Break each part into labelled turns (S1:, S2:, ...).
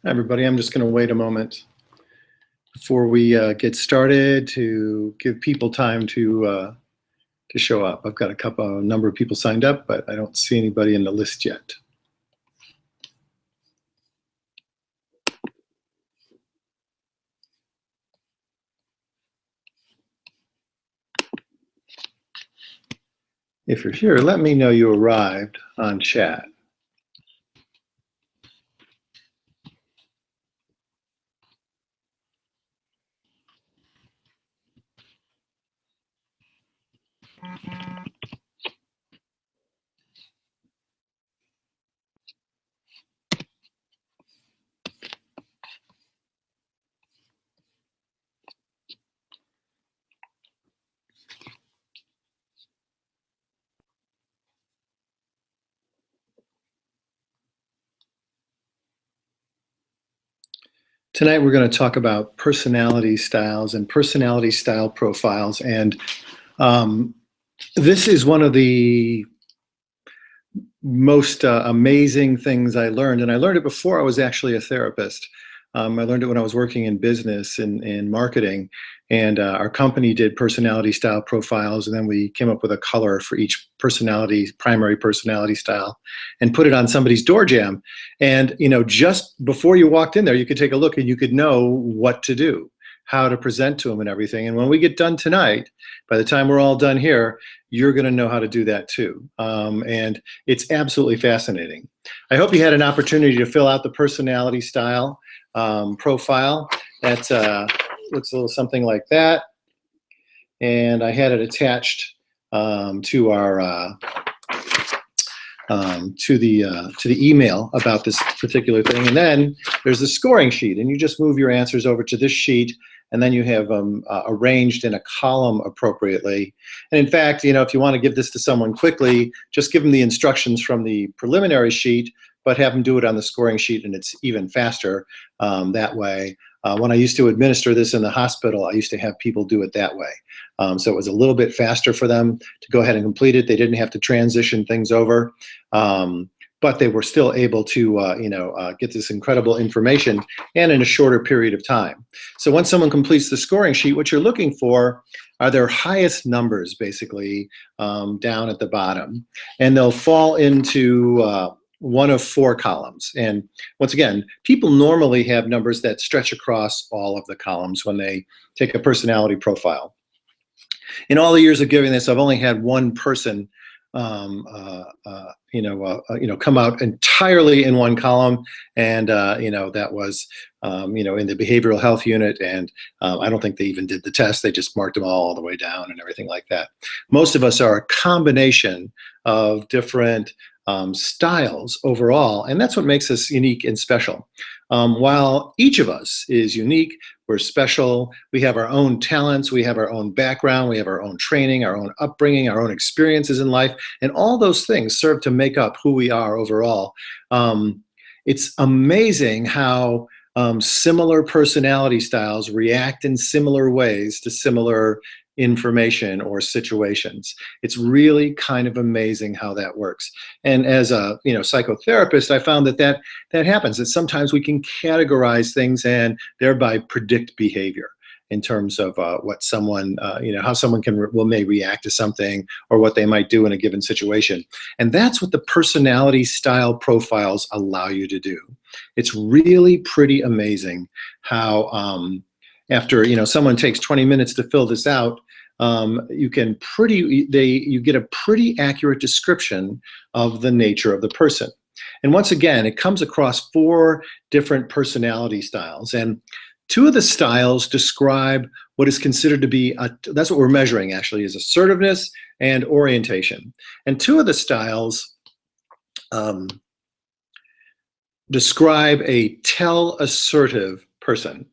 S1: Everybody, I'm just going to wait a moment before we get started to give people time to show up. I've got a number of people signed up, but I don't see anybody in the list yet. If you're here, let me know you arrived on chat. Tonight we're going to talk about personality styles and personality style profiles, and this is one of the most amazing things I learned, and I learned it before I was actually a therapist. I learned it when I was working in business in marketing, and our company did personality style profiles, and then we came up with a color for each primary personality style, and put it on somebody's door jamb. And just before you walked in there, you could take a look and you could know what to do, how to present to them and everything. And when we get done tonight, by the time we're all done here, you're going to know how to do that too. And it's absolutely fascinating. I hope you had an opportunity to fill out the personality style profile. That looks a little something like that. And I had it attached to our to the email about this particular thing. And then there's the scoring sheet, and you just move your answers over to this sheet, and then you have them arranged in a column appropriately. And in fact, if you want to give this to someone quickly, just give them the instructions from the preliminary sheet, but have them do it on the scoring sheet, and it's even faster that way. When I used to administer this in the hospital, I used to have people do it that way. So it was a little bit faster for them to go ahead and complete it. They didn't have to transition things over, but they were still able to get this incredible information, and in a shorter period of time. So once someone completes the scoring sheet, what you're looking for are their highest numbers, basically, down at the bottom. And they'll fall into one of 4 columns. And once again, people normally have numbers that stretch across all of the columns when they take a personality profile. In all the years of giving this, I've only had one person come out entirely in one column, and that was in the behavioral health unit, and I don't think they even did the test. They just marked them all the way down and everything like that. Most of us are a combination of different styles overall, and that's what makes us unique and special. While each of us is unique, we're special, we have our own talents, we have our own background, we have our own training, our own upbringing, our own experiences in life, and all those things serve to make up who we are overall. It's amazing how similar personality styles react in similar ways to similar information or situations. It's really kind of amazing how that works. And as a psychotherapist, I found that happens, that sometimes we can categorize things and thereby predict behavior in terms of what someone, how someone may react to something, or what they might do in a given situation. And that's what the personality style profiles allow you to do. It's really pretty amazing how after someone takes 20 minutes to fill this out, you get a pretty accurate description of the nature of the person. And once again, it comes across 4 different personality styles, and 2 of the styles describe what is considered to be that's what we're measuring actually, is assertiveness and orientation. And 2 of the styles describe a tell-assertive person.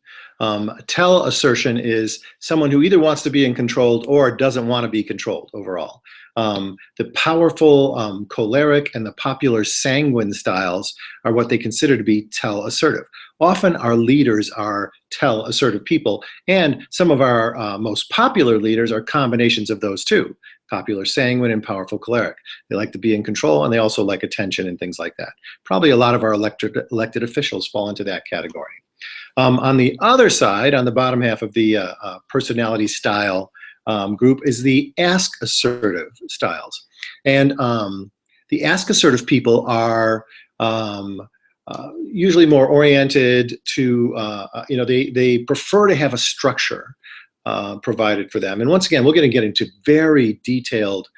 S1: Tell assertion is someone who either wants to be in control or doesn't want to be controlled overall. The powerful choleric and the popular sanguine styles are what they consider to be tell assertive. Often our leaders are tell assertive people, and some of our most popular leaders are combinations of those two, popular sanguine and powerful choleric. They like to be in control, and they also like attention and things like that. Probably a lot of our elected officials fall into that category. On the other side, on the bottom half of the personality style group, is the ask assertive styles. And the ask assertive people are usually more oriented to, they prefer to have a structure provided for them. And once again, we're going to get into very detailed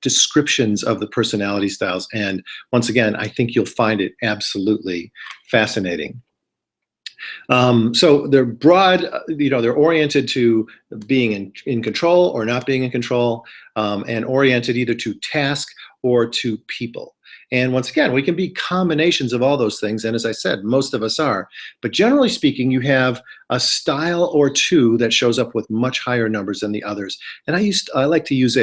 S1: descriptions of the personality styles. And once again, I think you'll find it absolutely fascinating. So they're broad, they're oriented to being in control or not being in control, and oriented either to task or to people. And once again, we can be combinations of all those things. And as I said, most of us are. But generally speaking, you have a style or two that shows up with much higher numbers than the others. And I like to use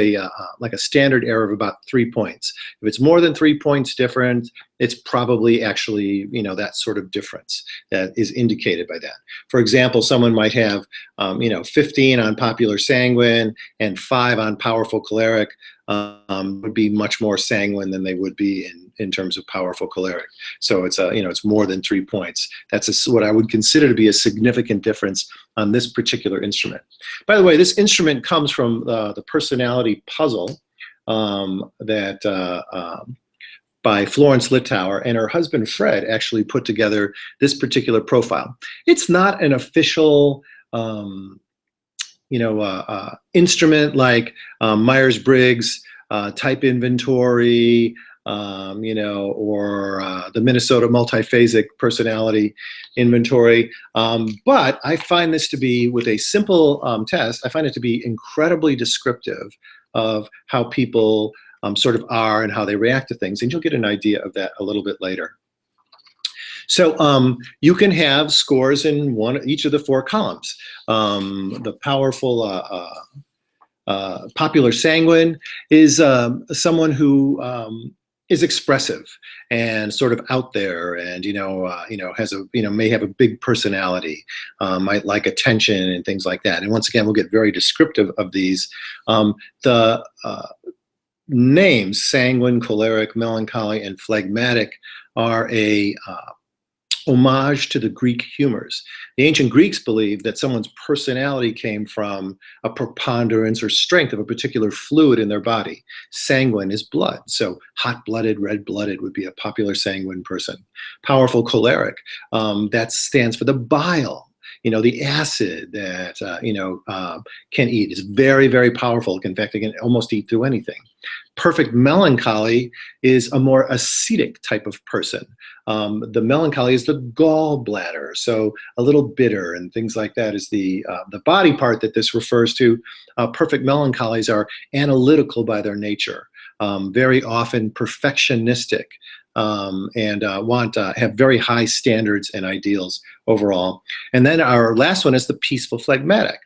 S1: like a standard error of about 3 points. If it's more than 3 points different, it's probably actually, that sort of difference that is indicated by that. For example, someone might have, 15 on popular sanguine and 5 on powerful choleric. Would be much more sanguine than they would be in terms of powerful choleric. So it's it's more than 3 points. That's what I would consider to be a significant difference on this particular instrument. By the way, this instrument comes from the personality puzzle by Florence Littauer, and her husband Fred actually put together this particular profile. It's not an official instrument like Myers-Briggs type inventory, or the Minnesota multiphasic personality inventory. But I find this to be, with a simple test, I find it to be incredibly descriptive of how people sort of are and how they react to things. And you'll get an idea of that a little bit later. So you can have scores in each of the 4 columns. The powerful popular sanguine is someone who is expressive and sort of out there, and has may have a big personality, might like attention and things like that. And once again, we'll get very descriptive of these. The names sanguine, choleric, melancholy, and phlegmatic are a homage to the Greek humors. The ancient Greeks believed that someone's personality came from a preponderance or strength of a particular fluid in their body. Sanguine is blood, so hot-blooded, red-blooded would be a popular sanguine person. Powerful choleric, that stands for the bile. The acid that, can eat is very, very powerful. In fact, it can almost eat through anything. Perfect melancholy is a more ascetic type of person. The melancholy is the gallbladder, so a little bitter and things like that is the body part that this refers to. Perfect melancholies are analytical by their nature, very often perfectionistic, and have very high standards and ideals overall. And then our last one is the peaceful phlegmatic.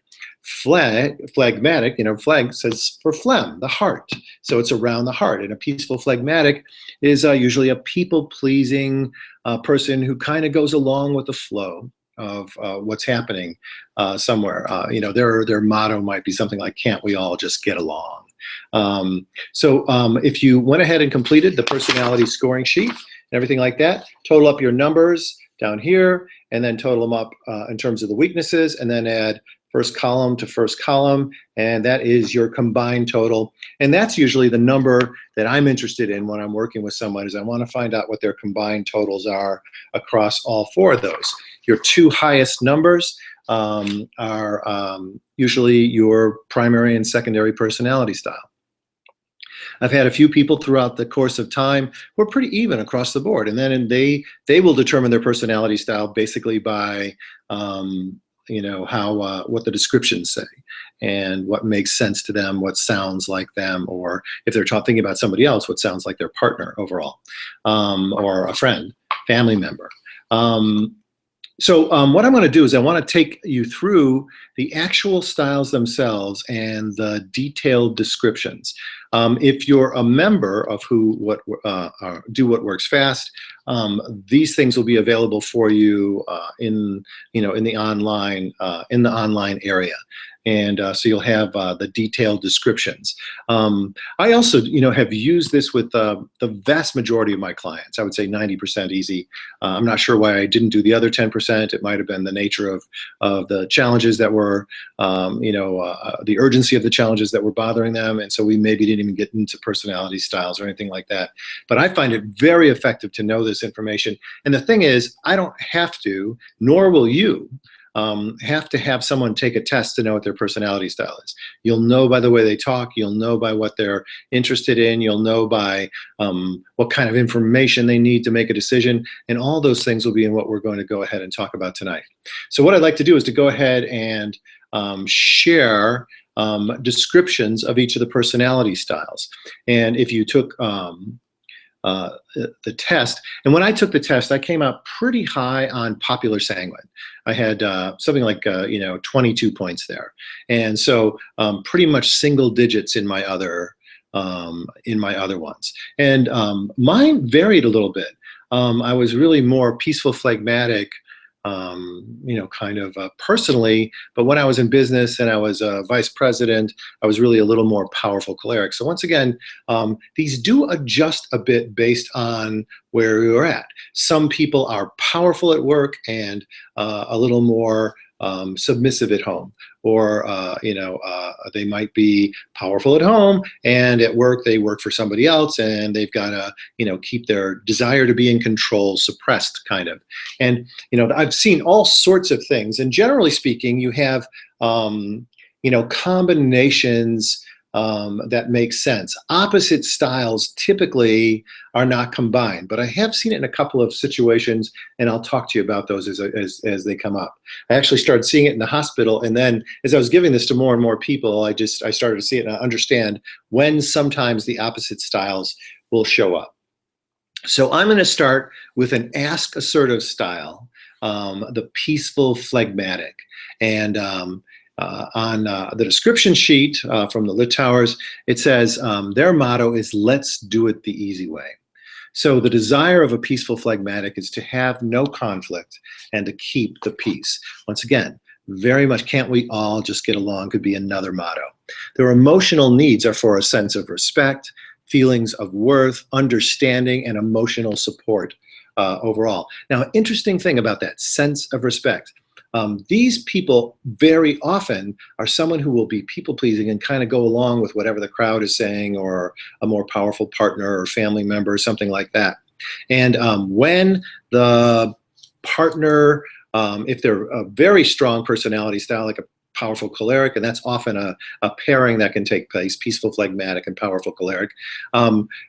S1: Phlegmatic, phleg says for phlegm, the heart. So it's around the heart. And a peaceful phlegmatic is usually a people-pleasing person who kind of goes along with the flow of what's happening somewhere. Their motto might be something like, "Can't we all just get along?" So if you went ahead and completed the personality scoring sheet and everything like that, total up your numbers down here, and then total them up in terms of the weaknesses, and then add first column to first column, and that is your combined total. And that's usually the number that I'm interested in when I'm working with someone, is I want to find out what their combined totals are across all 4 of those. Your 2 highest numbers are usually your primary and secondary personality style. I've had a few people throughout the course of time who are pretty even across the board, and then they will determine their personality style basically by what the descriptions say and what makes sense to them, what sounds like them, or if they're thinking about somebody else, what sounds like their partner overall, or a friend, family member. So what I'm going to do is I want to take you through the actual styles themselves and the detailed descriptions. If you're a member of Do What Works Fast, these things will be available for you in the online area. And so you'll have the detailed descriptions. I also, have used this with the vast majority of my clients. I would say 90% easy. I'm not sure why I didn't do the other 10%. It might have been the nature of the challenges that were, the urgency of the challenges that were bothering them. And so we maybe didn't even get into personality styles or anything like that. But I find it very effective to know this information. And the thing is, I don't have to, nor will you, have to have someone take a test to know what their personality style is. You'll know by the way they talk. You'll know by what they're interested in. You'll know by what kind of information they need to make a decision. And all those things will be in what we're going to go ahead and talk about tonight. So what I'd like to do is to go ahead and share descriptions of each of the personality styles. And if you took the test. And when I took the test, I came out pretty high on popular sanguine. I had something like 22 points there, and so pretty much single digits in my other ones. And mine varied a little bit. I was really more peaceful, phlegmatic, personally, but when I was in business and I was a vice president, I was really a little more powerful choleric. So once again, these do adjust a bit based on where you're at. Some people are powerful at work and a little more submissive at home, or they might be powerful at home and at work they work for somebody else, and they've got to keep their desire to be in control suppressed, kind of. And I've seen all sorts of things, and generally speaking, you have combinations that make sense. Opposite styles typically are not combined, but I have seen it in a couple of situations, and I'll talk to you about those as they come up. I actually started seeing it in the hospital, and then as I was giving this to more and more people, I started to see it and I understand when sometimes the opposite styles will show up. So I'm going to start with an ask assertive style, the peaceful phlegmatic. And on the description sheet from the Litauers, it says their motto is "Let's do it the easy way." So the desire of a peaceful phlegmatic is to have no conflict and to keep the peace. Once again, very much "can't we all just get along" could be another motto. Their emotional needs are for a sense of respect, feelings of worth, understanding, and emotional support overall. Now, interesting thing about that sense of respect. These people very often are someone who will be people-pleasing and kind of go along with whatever the crowd is saying, or a more powerful partner or family member or something like that. And when the partner, if they're a very strong personality style, like a powerful choleric, and that's often a pairing that can take place, peaceful phlegmatic and powerful choleric.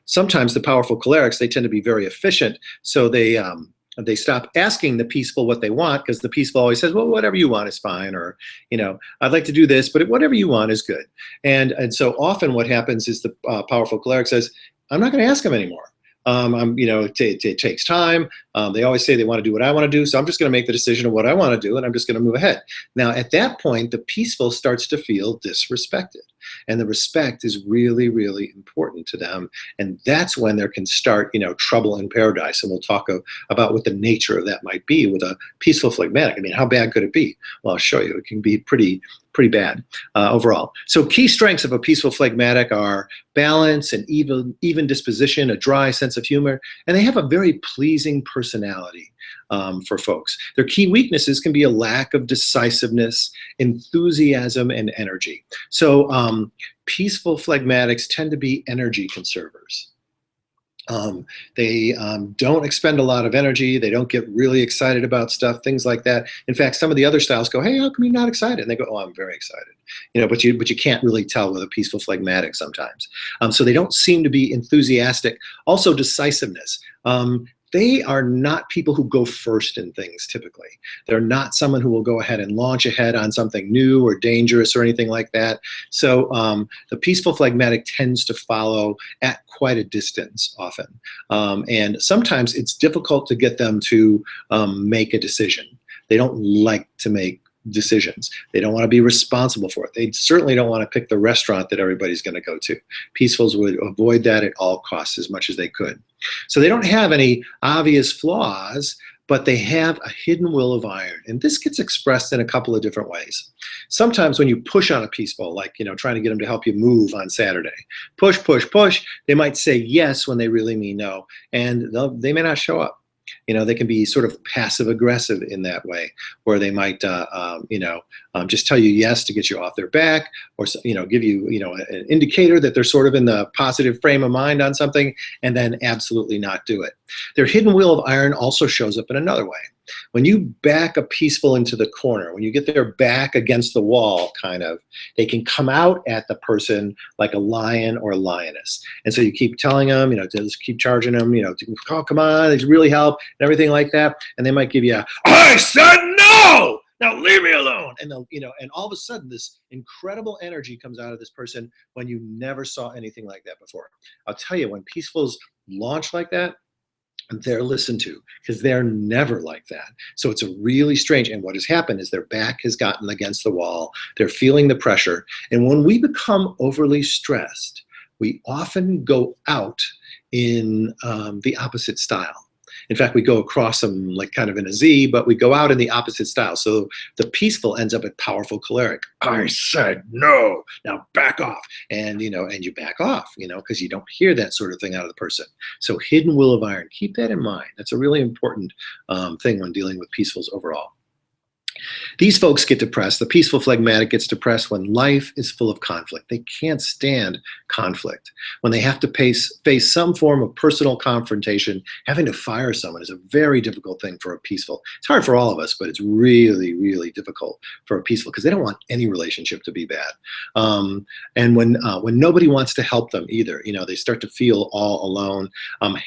S1: Sometimes the powerful cholerics, they tend to be very efficient, so they stop asking the peaceful what they want, because the peaceful always says, well, whatever you want is fine, or, I'd like to do this, but whatever you want is good. And so often what happens is the powerful choleric says, I'm not going to ask him anymore. It takes time. They always say they want to do what I want to do, so I'm just going to make the decision of what I want to do, and I'm just going to move ahead. Now, at that point, the peaceful starts to feel disrespected, and the respect is really, really important to them, and that's when there can start, trouble in paradise. And we'll talk about what the nature of that might be with a peaceful phlegmatic. I mean, how bad could it be? Well, I'll show you. It can be pretty bad overall. So key strengths of a peaceful phlegmatic are balance and even disposition, a dry sense of humor, and they have a very pleasing personality for folks. Their key weaknesses can be a lack of decisiveness, enthusiasm, and energy. So peaceful phlegmatics tend to be energy conservers. They don't expend a lot of energy. They don't get really excited about stuff, things like that. In fact, some of the other styles go, hey, how come you're not excited? And they go, oh, I'm very excited. But you can't really tell with a peaceful phlegmatic sometimes. So they don't seem to be enthusiastic. Also, decisiveness. They are not people who go first in things typically. They're not someone who will go ahead and launch ahead on something new or dangerous or anything like that. So the peaceful phlegmatic tends to follow at quite a distance often. And sometimes it's difficult to get them to make a decision. They don't like to make decisions. They don't want to be responsible for it. They certainly don't want to pick the restaurant that everybody's going to go to. Peacefuls would avoid that at all costs as much as they could. So they don't have any obvious flaws, but they have a hidden will of iron. And this gets expressed in a couple of different ways. Sometimes when you push on a peaceful, like, trying to get them to help you move on Saturday, push, push, push, they might say yes when they really mean no, and they may not show up. They can be sort of passive aggressive in that way, where they might, just tell you yes to get you off their back, or, give you, an indicator that they're sort of in the positive frame of mind on something, and then absolutely not do it. Their hidden will of iron also shows up in another way. When you back a peaceful into the corner, when you get their back against the wall, they can come out at the person like a lion or a lioness. And so you keep telling them, just keep charging them, oh, come on, it's really help and everything like that. And they might give you I said no! Now leave me alone. And they'll, and all of a sudden this incredible energy comes out of this person when you never saw anything like that before. I'll tell you, when peacefuls launch like that, they're listened to, because they're never like that. So it's a really strange, and what has happened is their back has gotten against the wall. They're feeling the pressure. And when we become overly stressed, we often go out in the opposite style. In fact, we go across them like kind of in a Z, but we go out in the opposite style. So the peaceful ends up at powerful choleric. I said no, now back off. And, and you back off, because you don't hear that sort of thing out of the person. So hidden will of iron, keep that in mind. That's a really important thing when dealing with peacefuls overall. These folks get depressed. The peaceful phlegmatic gets depressed when life is full of conflict. They can't stand conflict. When they have to face some form of personal confrontation, having to fire someone is a very difficult thing for a peaceful. It's hard for all of us, but it's really, really difficult for a peaceful, because they don't want any relationship to be bad. And when nobody wants to help them either, they start to feel all alone.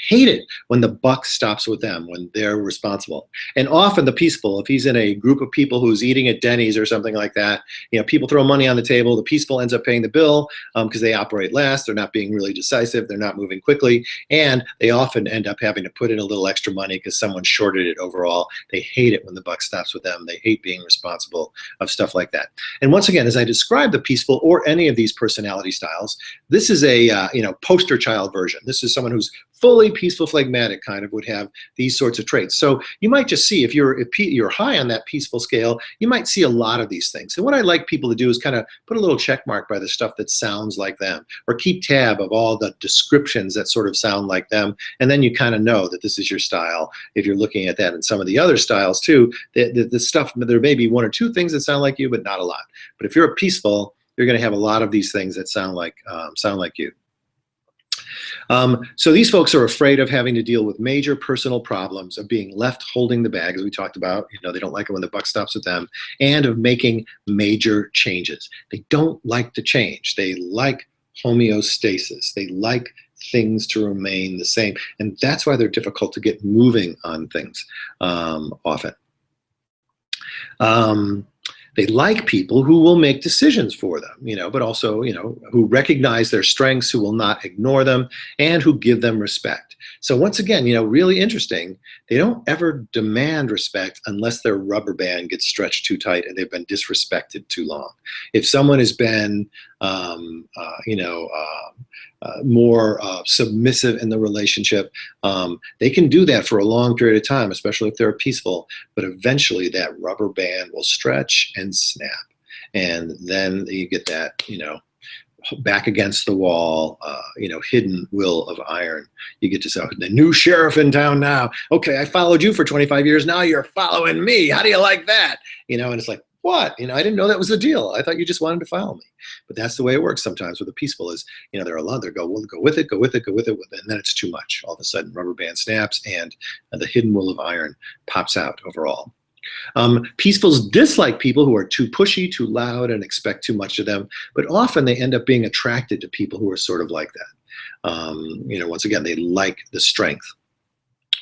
S1: Hate it when the buck stops with them, when they're responsible. And often the peaceful, if he's in a group of people who's eating at Denny's or something like that, people throw money on the table, the peaceful ends up paying the bill because they operate last, they're not being really decisive, they're not moving quickly, and they often end up having to put in a little extra money because someone shorted it overall. They hate it when the buck stops with them. They hate being responsible of stuff like that. And once again, as I describe the peaceful or any of these personality styles, this is a poster child version. This is someone who's fully peaceful phlegmatic would have these sorts of traits. So you might just see, if you're high on that peaceful scale, you might see a lot of these things. And what I like people to do is kind of put a little check mark by the stuff that sounds like them, or keep tab of all the descriptions that sort of sound like them. And then you kind of know that this is your style. If you're looking at that in some of the other styles too, the stuff, there may be one or two things that sound like you, but not a lot. But if you're a peaceful, you're going to have a lot of these things that sound like you. So these folks are afraid of having to deal with major personal problems, of being left holding the bag, as we talked about. They don't like it when the buck stops with them, and of making major changes. They don't like to change. They like homeostasis. They like things to remain the same. And that's why they're difficult to get moving on things often. They like people who will make decisions for them, but also, who recognize their strengths, who will not ignore them, and who give them respect. So once again, really interesting, they don't ever demand respect unless their rubber band gets stretched too tight and they've been disrespected too long. If someone has been, more submissive in the relationship, they can do that for a long period of time, especially if they're peaceful, but eventually that rubber band will stretch and snap. And then you get that, back against the wall, hidden will of iron. You get to say, the new sheriff in town now. Okay, I followed you for 25 years. Now you're following me. How do you like that? And it's like, what? I didn't know that was the deal. I thought you just wanted to follow me. But that's the way it works sometimes with the peaceful is, they're allowed to go with it, and then it's too much. All of a sudden, rubber band snaps and the hidden will of iron pops out overall. Peacefuls dislike people who are too pushy, too loud, and expect too much of them, but often they end up being attracted to people who are sort of like that. Once again, they like the strength.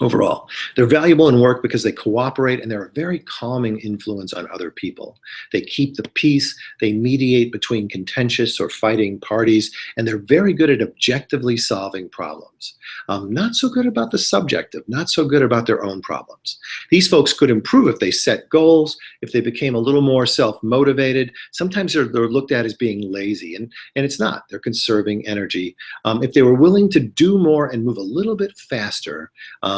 S1: overall. They're valuable in work because they cooperate and they're a very calming influence on other people. They keep the peace, they mediate between contentious or fighting parties, and they're very good at objectively solving problems. Not so good about the subjective, not so good about their own problems. These folks could improve if they set goals, if they became a little more self-motivated. Sometimes they're looked at as being lazy, and it's not. They're conserving energy. If they were willing to do more and move a little bit faster,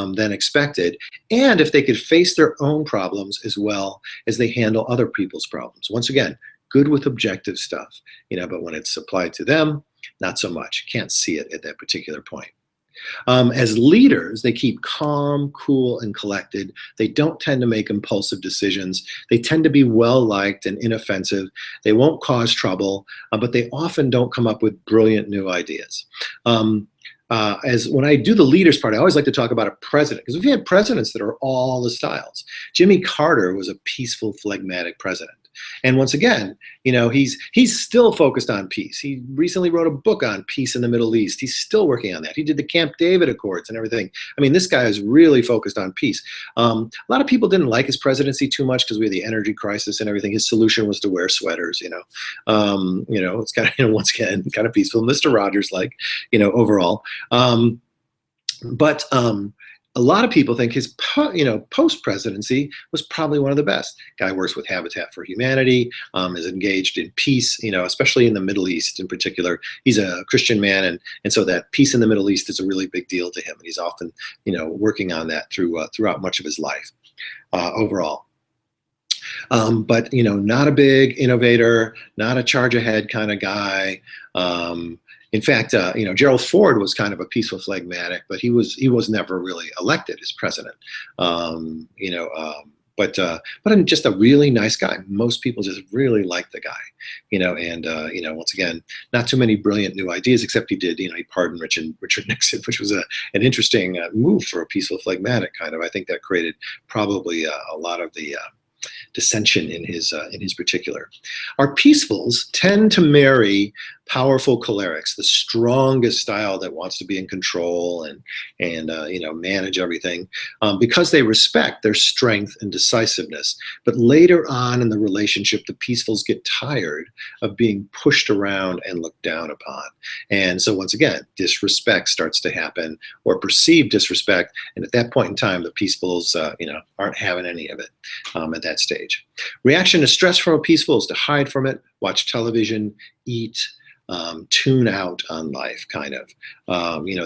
S1: than expected, and if they could face their own problems as well as they handle other people's problems. Once again, good with objective stuff, but when it's applied to them, not so much. Can't see it at that particular point. As leaders, they keep calm, cool, and collected. They don't tend to make impulsive decisions. They tend to be well-liked and inoffensive. They won't cause trouble, but they often don't come up with brilliant new ideas. As when I do the leaders part, I always like to talk about a president, because we've had presidents that are all the styles. Jimmy Carter was a peaceful, phlegmatic president. And once again, he's still focused on peace. He recently wrote a book on peace in the Middle East. He's still working on that. He did the Camp David Accords and everything. I mean, this guy is really focused on peace. A lot of people didn't like his presidency too much because we had the energy crisis and everything. His solution was to wear sweaters. It's kind of once again kind of peaceful, Mr. Rogers like, overall. But a lot of people think his post-presidency was probably one of the best. Guy works with Habitat for Humanity, is engaged in peace, especially in the Middle East in particular. He's a Christian man, and so that peace in the Middle East is a really big deal to him. And he's often, working on that throughout much of his life overall. But not a big innovator, not a charge ahead kind of guy. In fact, Gerald Ford was kind of a peaceful phlegmatic, but he was never really elected as president. But just a really nice guy. Most people just really like the guy, once again, not too many brilliant new ideas, except he did, he pardoned Richard Nixon, which was an interesting move for a peaceful phlegmatic kind of. I think that created probably a lot of the dissension in his particular. Our peacefuls tend to marry powerful cholerics, the strongest style that wants to be in control and manage everything, because they respect their strength and decisiveness. But later on in the relationship, the peacefuls get tired of being pushed around and looked down upon. And so once again, disrespect starts to happen, or perceived disrespect. And at that point in time, the peacefuls, aren't having any of it at that stage. Reaction to stress from a peaceful is to hide from it, watch television, eat, tune out on life, kind of.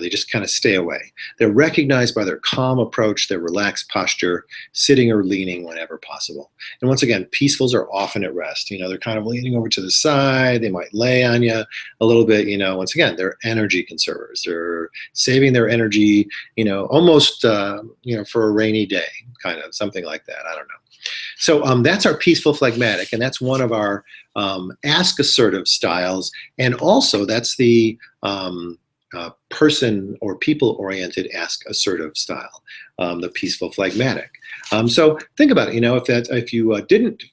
S1: They just kind of stay away. They're recognized by their calm approach, their relaxed posture, sitting or leaning whenever possible. And once again, peacefuls are often at rest. They're kind of leaning over to the side. They might lay on you a little bit. Once again, they're energy conservers. They're saving their energy, almost, for a rainy day, kind of something like that. I don't know. So that's our peaceful phlegmatic, and that's one of our ask assertive styles, and also that's the person or people-oriented ask assertive style, the peaceful phlegmatic. So think about it. If you didn't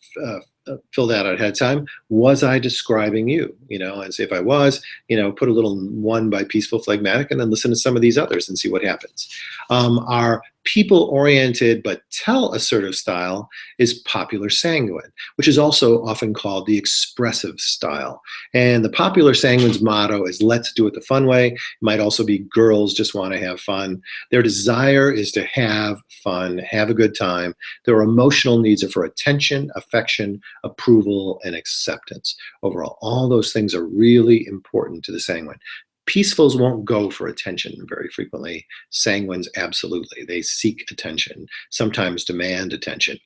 S1: fill that out ahead of time, was I describing you? And say if I was, put a little one by peaceful phlegmatic, and then listen to some of these others and see what happens. Our people-oriented but tell assertive style is popular sanguine, which is also often called the expressive style. And the popular sanguine's motto is let's do it the fun way. It might also be girls just want to have fun. Their desire is to have fun, have a good time. Their emotional needs are for attention, affection, approval, and acceptance. Overall, all those things are really important to the sanguine. Peacefuls won't go for attention very frequently. Sanguines, absolutely. They seek attention, sometimes demand attention.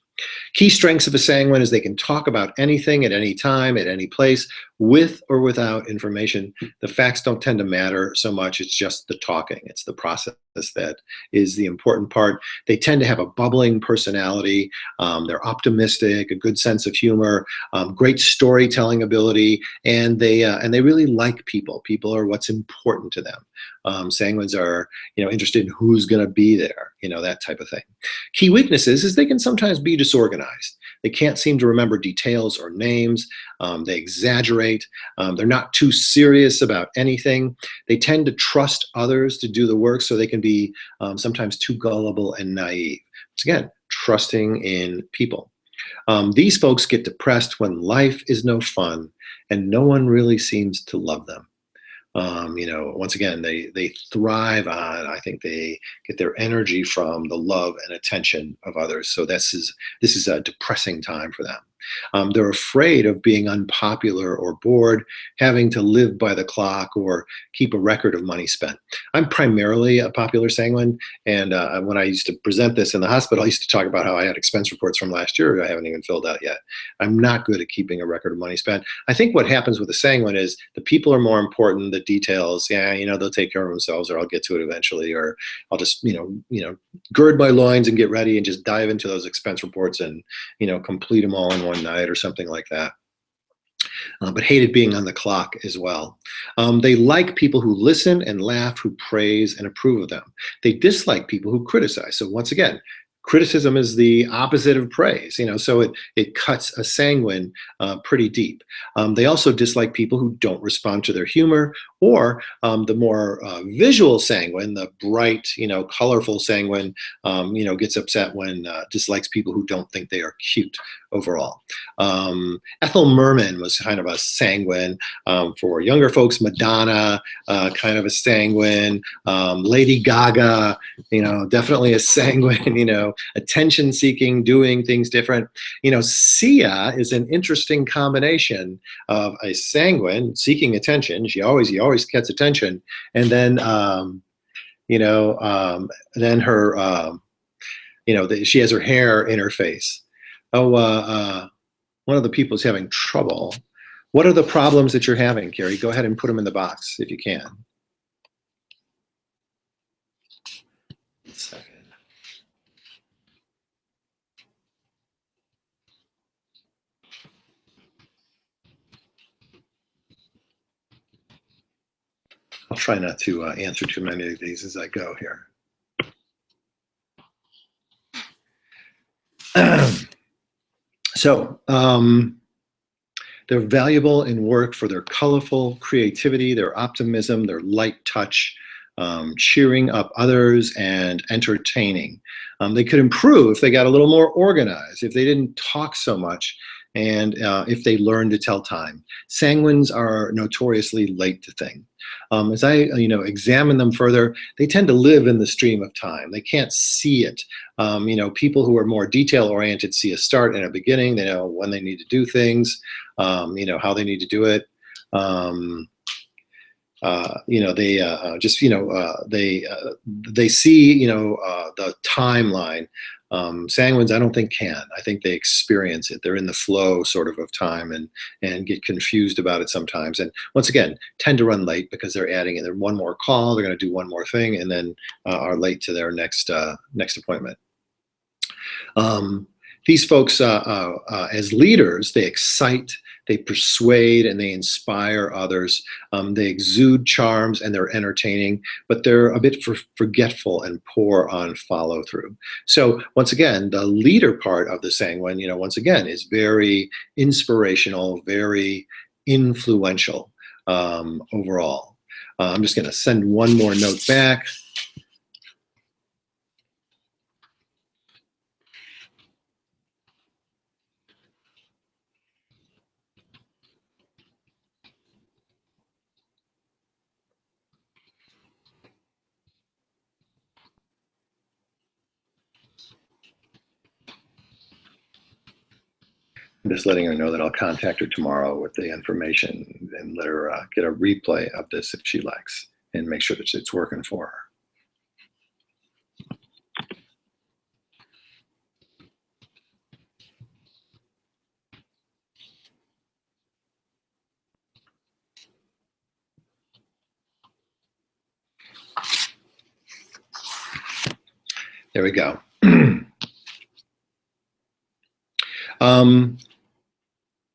S1: Key strengths of a sanguine is they can talk about anything at any time, at any place, with or without information. The facts don't tend to matter so much. It's just the talking. It's the process that is the important part. They tend to have a bubbling personality. They're optimistic, a good sense of humor, great storytelling ability, and they really like people. People are what's important to them. Sanguines are, interested in who's going to be there, that type of thing. Key weaknesses is they can sometimes be disorganized. They can't seem to remember details or names. They exaggerate. They're not too serious about anything. They tend to trust others to do the work, so they can be sometimes too gullible and naive. It's again, trusting in people. These folks get depressed when life is no fun and no one really seems to love them. Once again, they thrive on, I think they get their energy from the love and attention of others. So this is a depressing time for them. They're afraid of being unpopular or bored, having to live by the clock or keep a record of money spent. I'm primarily a popular sanguine, and when I used to present this in the hospital, I used to talk about how I had expense reports from last year I haven't even filled out yet. I'm not good at keeping a record of money spent. I think what happens with a sanguine is the people are more important, the details, yeah, they'll take care of themselves, or I'll get to it eventually, or I'll just, gird my loins and get ready and just dive into those expense reports and, complete them all in one night or something like that. But hated being on the clock as well. They like people who listen and laugh, who praise and approve of them. They dislike people who criticize. So once again, criticism is the opposite of praise, so it cuts a sanguine pretty deep. They also dislike people who don't respond to their humor, or the more visual sanguine, the bright, colorful sanguine, gets upset when dislikes people who don't think they are cute overall. Ethel Merman was kind of a sanguine. For younger folks, Madonna, kind of a sanguine. Lady Gaga, definitely a sanguine, attention seeking, doing things different. Sia is an interesting combination of a sanguine seeking attention. She always gets attention. And then, then her, she has her hair in her face. One of the people is having trouble. What are the problems that you're having, Carrie? Go ahead and put them in the box if you can. One second. I'll try not to answer too many of these as I go here. So they're valuable in work for their colorful creativity, their optimism, their light touch, cheering up others, and entertaining. They could improve if they got a little more organized, if they didn't talk so much, and if they learned to tell time. Sanguines are notoriously late to things. As I examine them further, they tend to live in the stream of time. They can't see it. People who are more detail oriented see a start and a beginning. They know when they need to do things, how they need to do it. They see the timeline. Sanguines, I don't think can. I think they experience it. They're in the flow sort of time and get confused about it sometimes. And once again, tend to run late because they're adding in one more call. They're going to do one more thing and then are late to their next appointment. These folks, as leaders, they excite, they persuade, and they inspire others. They exude charms and they're entertaining, but they're a bit forgetful and poor on follow through. So once again, the leader part of the sanguine, once again, is very inspirational, very influential overall. I'm just going to send one more note back. I'm just letting her know that I'll contact her tomorrow with the information and let her get a replay of this if she likes and make sure that it's working for her. There we go.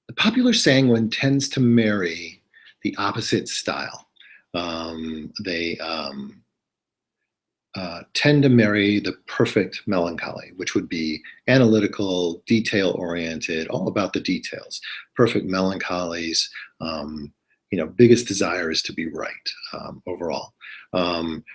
S1: The popular sanguine tends to marry the opposite style. tend to marry the perfect melancholy, which would be analytical, detail-oriented, all about the details. Perfect melancholies, biggest desire is to be right overall.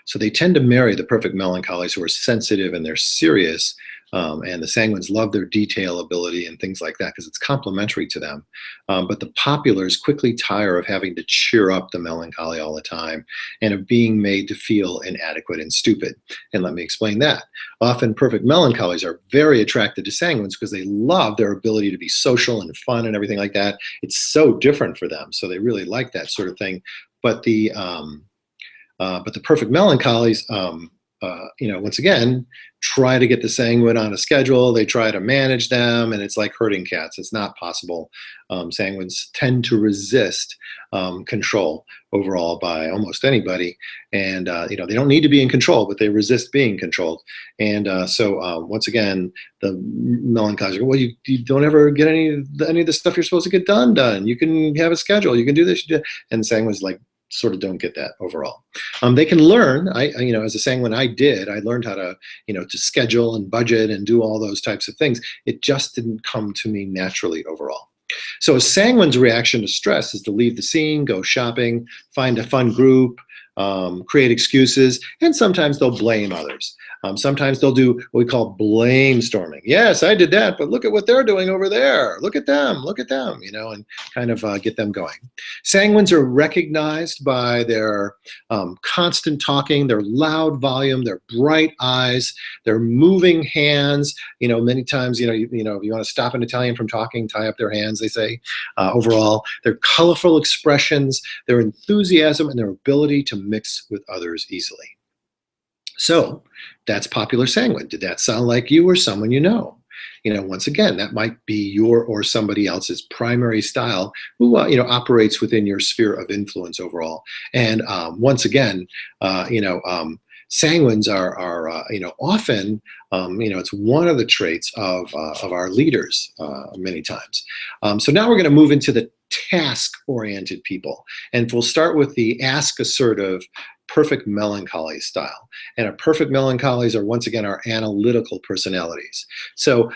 S1: So they tend to marry the perfect melancholies who are sensitive and they're serious, and the sanguines love their detail ability and things like that because it's complementary to them. But the populars quickly tire of having to cheer up the melancholy all the time and of being made to feel inadequate and stupid. And let me explain that. Often perfect melancholies are very attracted to sanguines because they love their ability to be social and fun and everything like that. It's so different for them. So they really like that sort of thing. But the perfect melancholies, once again, try to get the sanguine on a schedule. They try to manage them, and it's like herding cats. It's not possible. Sanguines tend to resist control overall by almost anybody, and they don't need to be in control, but they resist being controlled. And so once again, the melancholies go, well, you don't ever get any of the stuff you're supposed to get done. You can have a schedule. You can do this. And sanguines like sort of don't get that overall. They can learn. As a sanguine, I learned how to, to schedule and budget and do all those types of things. It just didn't come to me naturally overall. So a sanguine's reaction to stress is to leave the scene, go shopping, find a fun group, create excuses, and sometimes they'll blame others. Sometimes they'll do what we call blame storming. Yes, I did that, but look at what they're doing over there. Look at them, and kind of get them going. Sanguines are recognized by their constant talking, their loud volume, their bright eyes, their moving hands. Many times, if you want to stop an Italian from talking, tie up their hands, they say. Overall, their colorful expressions, their enthusiasm, and their ability to mix with others easily. So that's popular sanguine. Did that sound like you or someone you know? Once again, that might be your or somebody else's primary style who, operates within your sphere of influence overall. And once again, sanguines are often, it's one of the traits of our leaders many times. So now we're going to move into the task-oriented people. And we'll start with the ask assertive, perfect melancholy style. And our perfect melancholies are, once again, our analytical personalities. So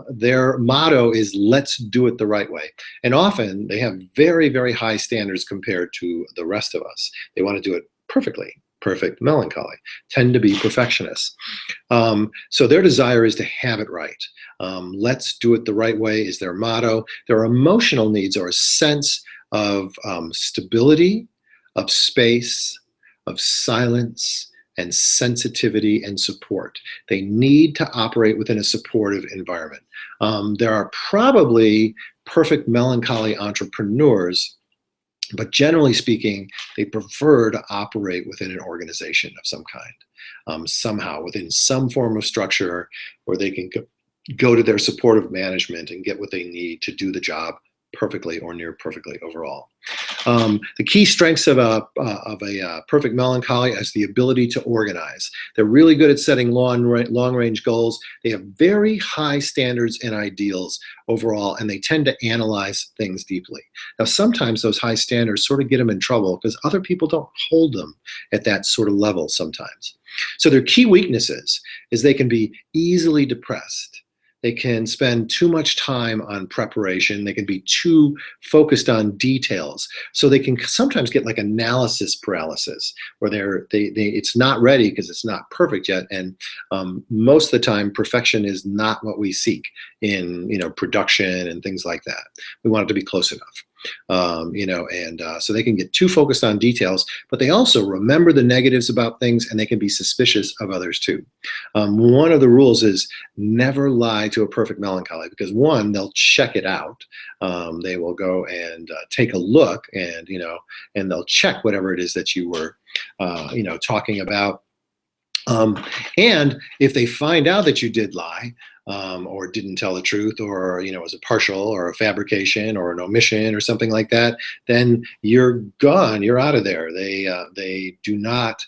S1: their motto is, let's do it the right way. And often they have very, very high standards compared to the rest of us. They want to do it perfectly. Perfect melancholy, tend to be perfectionists. So their desire is to have it right. Let's do it the right way is their motto. Their emotional needs are a sense of stability, of space, of silence, and sensitivity and support. They need to operate within a supportive environment. There are probably perfect melancholy entrepreneurs, but generally speaking, they prefer to operate within an organization of some kind, somehow within some form of structure where they can go to their supportive management and get what they need to do the job perfectly or near perfectly overall. The key strengths of a perfect melancholy is the ability to organize. They're really good at setting long-range goals. They have very high standards and ideals overall, and they tend to analyze things deeply. Now, sometimes those high standards sort of get them in trouble because other people don't hold them at that sort of level sometimes. So their key weaknesses is they can be easily depressed. They can spend too much time on preparation. They can be too focused on details. So they can sometimes get like analysis paralysis, where it's not ready because it's not perfect yet. And most of the time, perfection is not what we seek in production and things like that. We want it to be close enough. So they can get too focused on details, but they also remember the negatives about things, and they can be suspicious of others too. One of the rules is never lie to a perfect melancholy, because one, they'll check it out. They will go and take a look, and and they'll check whatever it is that you were talking about. And if they find out that you did lie, or didn't tell the truth, or was a partial or a fabrication or an omission or something like that, then you're gone. You're out of there. They do not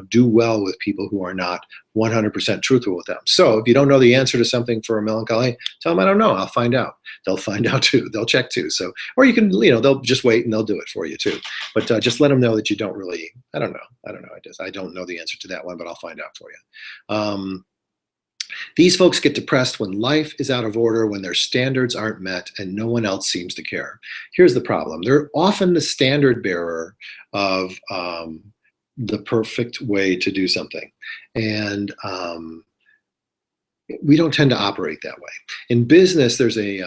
S1: do well with people who are not 100% truthful with them. So if you don't know the answer to something for a melancholy, tell them, I don't know. I'll find out. They'll find out too. They'll check too. So, or you can, they'll just wait and they'll do it for you too. But just let them know that you don't really, I don't know. I don't know the answer to that one, but I'll find out for you. These folks get depressed when life is out of order, when their standards aren't met, and no one else seems to care. Here's the problem. They're often the standard bearer of the perfect way to do something. And we don't tend to operate that way. In business, there's a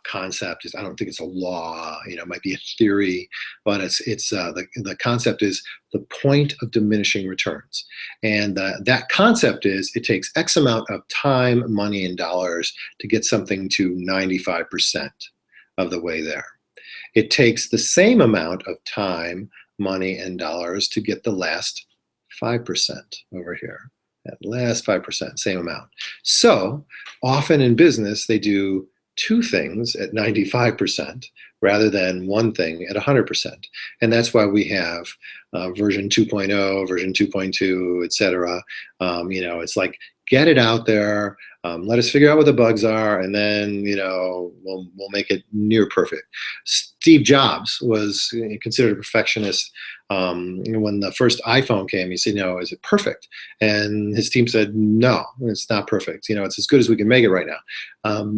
S1: concept. I don't think it's a law. It might be a theory, but it's the concept is the point of diminishing returns. And that concept is it takes X amount of time, money, and dollars to get something to 95% of the way there. It takes the same amount of time, money, and dollars to get the last 5% over here. That last 5%, same amount. So often in business, they do two things at 95% rather than one thing at 100%. And that's why we have version 2.0, version 2.2, et cetera. It's like, get it out there, let us figure out what the bugs are, and then we'll make it near perfect. Steve Jobs was considered a perfectionist. When the first iPhone came, he said, is it perfect? And his team said, no, it's not perfect. It's as good as we can make it right now.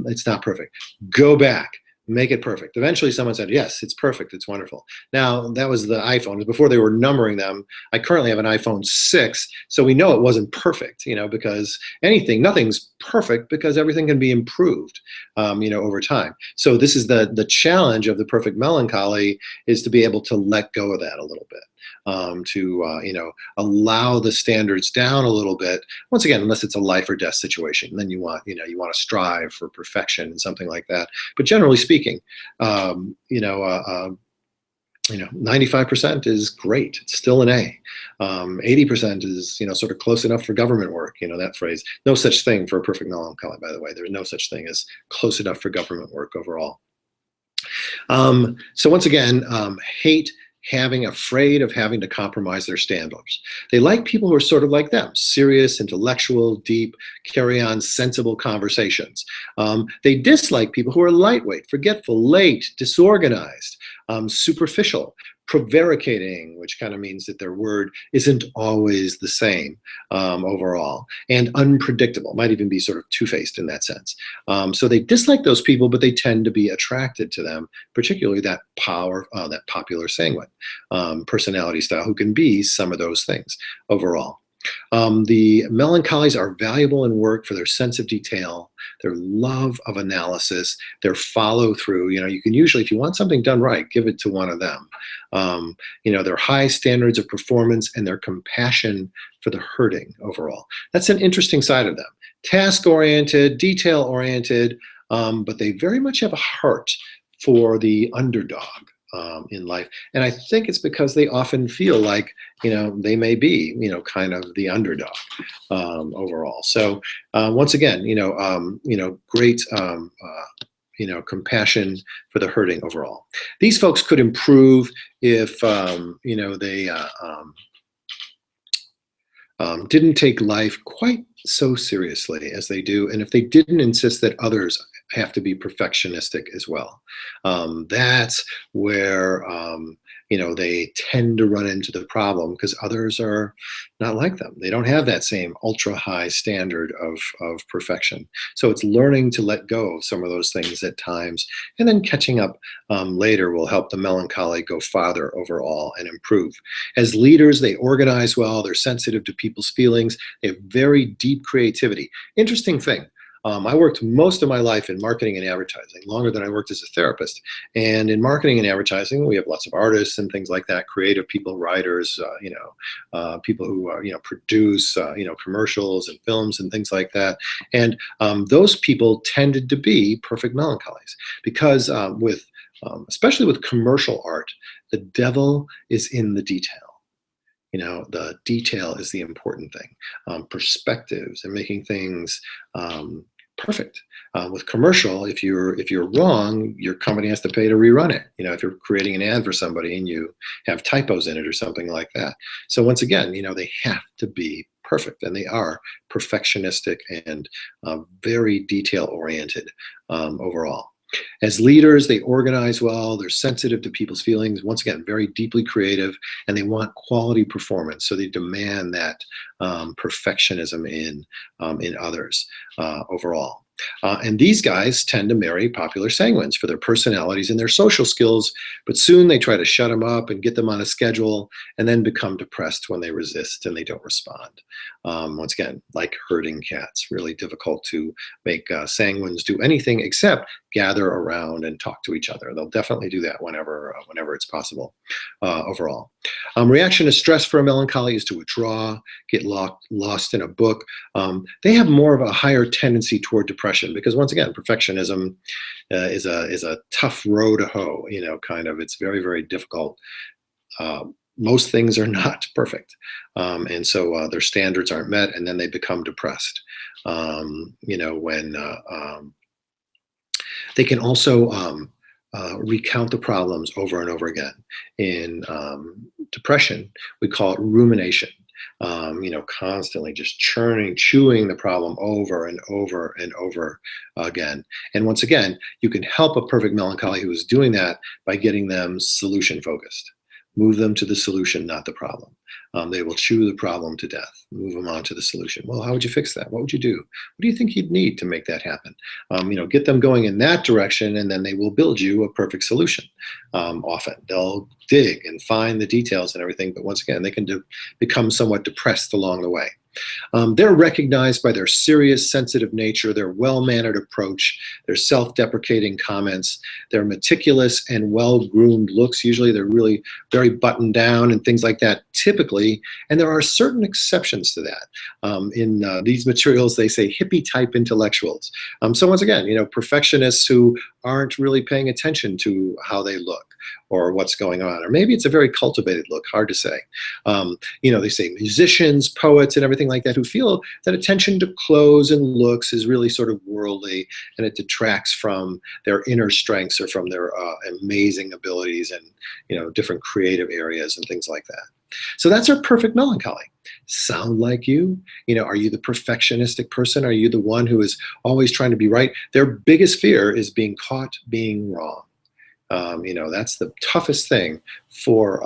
S1: It's not perfect. Go back. Make it perfect. Eventually someone said, yes, it's perfect. It's wonderful. Now, that was the iPhone. Before they were numbering them. I currently have an iPhone 6, so we know it wasn't perfect, because nothing's perfect because everything can be improved, over time. So this is the challenge of the perfect melancholy, is to be able to let go of that a little bit. To allow the standards down a little bit. Once again, unless it's a life or death situation, then you want to strive for perfection and something like that. But generally speaking, 95% is great. It's still an A. 80% is sort of close enough for government work. That phrase. No such thing for a perfect melancholy, by the way. There's no such thing as close enough for government work overall. So once again, afraid of having to compromise their standards. They like people who are sort of like them, serious, intellectual, deep, carry on sensible conversations. They dislike people who are lightweight, forgetful, late, disorganized, superficial, prevaricating, which kind of means that their word isn't always the same overall, and unpredictable, might even be sort of two-faced in that sense. So they dislike those people, but they tend to be attracted to them, particularly that popular sanguine personality style, who can be some of those things overall. The melancholies are valuable in work for their sense of detail, their love of analysis, their follow through. You can usually, if you want something done right, give it to one of them. Their high standards of performance and their compassion for the hurting overall. That's an interesting side of them. Task oriented, detail oriented, but they very much have a heart for the underdog in life. And I think it's because they often feel like, they may be, kind of the underdog overall. So once again, great, compassion for the hurting overall. These folks could improve if, they didn't take life quite so seriously as they do, and if they didn't insist that others have to be perfectionistic as well. That's where they tend to run into the problem, because others are not like them. They don't have that same ultra high standard of perfection. So it's learning to let go of some of those things at times, and then catching up later will help the melancholy go farther overall and improve. As leaders, they organize well, they're sensitive to people's feelings, they have very deep creativity. Interesting thing. I worked most of my life in marketing and advertising, longer than I worked as a therapist. And in marketing and advertising, we have lots of artists and things like that, creative people, writers, people who produce, commercials and films and things like that. And those people tended to be perfect melancholies, because especially with commercial art, the devil is in the detail. The detail is the important thing. Perspectives and making things perfect. With commercial, if you're wrong, your company has to pay to rerun it. If you're creating an ad for somebody and you have typos in it or something like that. So once again, they have to be perfect, and they are perfectionistic and very detail oriented overall. As leaders, they organize well, they're sensitive to people's feelings, once again, very deeply creative, and they want quality performance. So they demand that perfectionism in others overall. And these guys tend to marry popular sanguines for their personalities and their social skills, but soon they try to shut them up and get them on a schedule and then become depressed when they resist and they don't respond. Once again, like herding cats, really difficult to make sanguines do anything except gather around and talk to each other. They'll definitely do that whenever it's possible overall. Reaction to stress for a melancholy is to withdraw, get lost in a book. They have more of a higher tendency toward depression because, once again, perfectionism is a tough row to hoe. It's very, very difficult. Most things are not perfect, and so their standards aren't met, and then they become depressed. When they can also recount the problems over and over again. In depression, we call it rumination. Constantly just chewing the problem over and over and over again. And once again, you can help a perfect melancholy who is doing that by getting them solution focused. Move them to the solution, not the problem. They will chew the problem to death. Move them on to the solution. Well, how would you fix that? What would you do? What do you think you'd need to make that happen? Get them going in that direction, and then they will build you a perfect solution. Often they'll dig and find the details and everything, but once again, they can become somewhat depressed along the way. They're recognized by their serious, sensitive nature, their well-mannered approach, their self-deprecating comments, their meticulous and well-groomed looks. Usually they're really very buttoned down and things like that, typically. And there are certain exceptions to that. In these materials, they say hippie-type intellectuals. So once again, perfectionists who aren't really paying attention to how they look or what's going on. Or maybe it's a very cultivated look, hard to say. They say musicians, poets, and everything like that who feel that attention to clothes and looks is really sort of worldly, and it detracts from their inner strengths or from their amazing abilities and different creative areas and things like that. So that's our perfect melancholy. Sound like you? Are you the perfectionistic person? Are you the one who is always trying to be right? Their biggest fear is being caught being wrong. That's the toughest thing for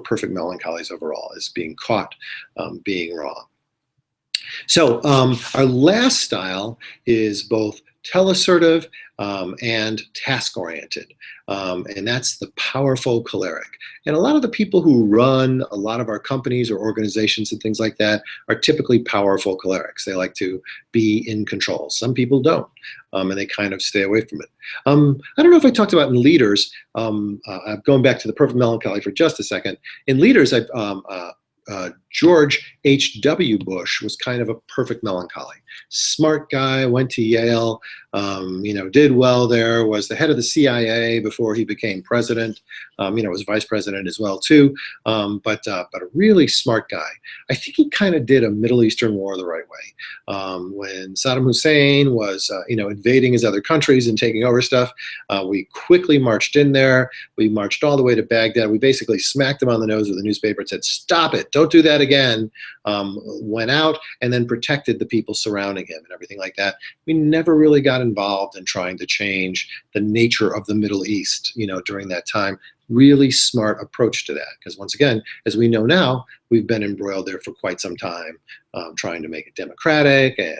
S1: perfect melancholies overall, is being caught being wrong. So our last style is both teleassertive and task-oriented, and that's the powerful choleric. And a lot of the people who run a lot of our companies or organizations and things like that are typically powerful cholerics. They like to be in control. Some people don't, and they kind of stay away from it. I don't know if I talked about in leaders. Going back to the perfect melancholy for just a second. In leaders, George H.W. Bush was kind of a perfect melancholy. Smart guy, went to Yale, did well there, was the head of the CIA before he became president, was vice president as well too, but a really smart guy. I think he kind of did a Middle Eastern war the right way. When Saddam Hussein was, invading his other countries and taking over stuff, we quickly marched in there. We marched all the way to Baghdad. We basically smacked him on the nose with a newspaper and said, "Stop it, don't do that again." Went out and then protected the people surrounding him and everything like that. We never really got involved in trying to change the nature of the Middle East, during that time. Really smart approach to that, because once again, as we know now, we've been embroiled there for quite some time, trying to make it democratic and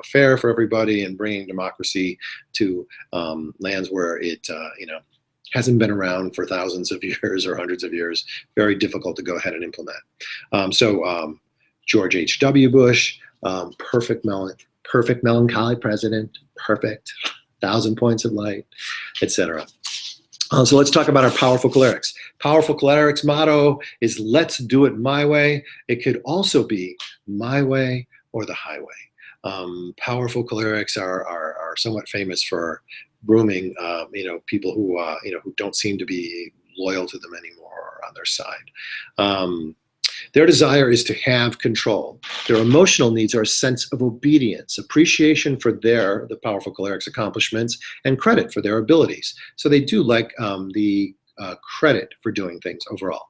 S1: fair for everybody, and bringing democracy to lands where it hasn't been around for thousands of years or hundreds of years. Very difficult to go ahead and implement. George H.W. Bush, perfect melancholy president, perfect, 1,000 points of light, etc. So let's talk about our powerful cholerics. Powerful cholerics motto is "Let's do it my way." It could also be "My way or the highway." Powerful cholerics are somewhat famous for grooming, people who don't seem to be loyal to them anymore or on their side. Their desire is to have control. Their emotional needs are a sense of obedience, appreciation for the powerful choleric's accomplishments, and credit for their abilities. So they do like the credit for doing things overall.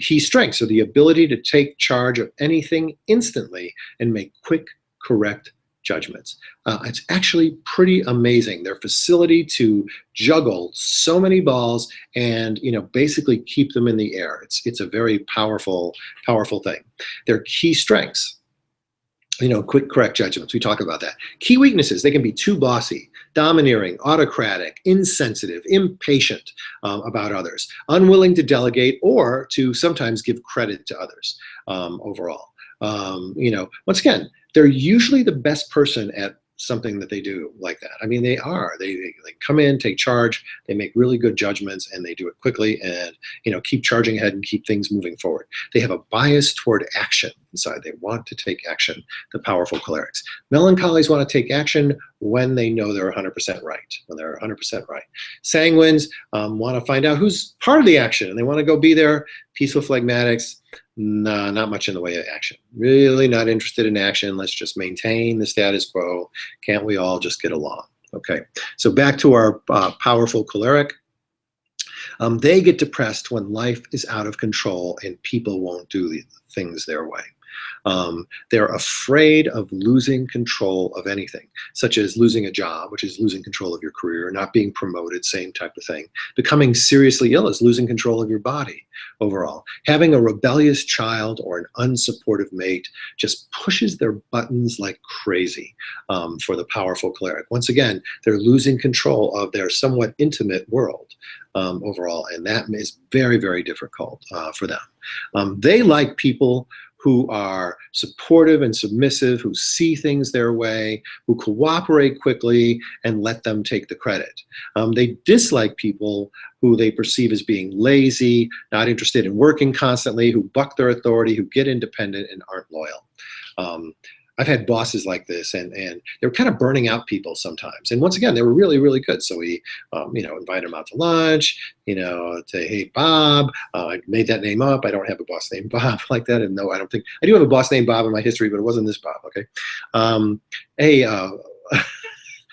S1: Key strengths are the ability to take charge of anything instantly and make quick, correct judgments. It's actually pretty amazing, their facility to juggle so many balls and basically keep them in the air. It's a very powerful thing. Their key strengths, quick, correct judgments. We talk about that. Key weaknesses, they can be too bossy, domineering, autocratic, insensitive, impatient about others, unwilling to delegate or to sometimes give credit to others overall. Once again, they're usually the best person at something that they do like that. I mean, they are. They come in, take charge, they make really good judgments, and they do it quickly and, keep charging ahead and keep things moving forward. They have a bias toward action inside. They want to take action, the powerful cholerics. Melancholies want to take action when they know they're 100% right, when they're 100% right. Sanguines want to find out who's part of the action, and they want to go be there. Peaceful phlegmatics, nah, not much in the way of action. Really not interested in action. Let's just maintain the status quo. Can't we all just get along? Okay, so back to our powerful choleric. They get depressed when life is out of control and people won't do the things their way. They're afraid of losing control of anything, such as losing a job, which is losing control of your career, not being promoted, same type of thing. Becoming seriously ill is losing control of your body overall. Having a rebellious child or an unsupportive mate just pushes their buttons like crazy for the powerful choleric. Once again, they're losing control of their somewhat intimate world overall, and that is very, very difficult for them. They like people who are supportive and submissive, who see things their way, who cooperate quickly and let them take the credit. They dislike people who they perceive as being lazy, not interested in working constantly, who buck their authority, who get independent and aren't loyal. I've had bosses like this, and they were kind of burning out people sometimes. And once again, they were really, really good. So we, invite them out to lunch, say, hey, Bob, I made that name up. I don't have a boss named Bob like that. And no, I don't think, I do have a boss named Bob in my history, but it wasn't this Bob, okay? Hey,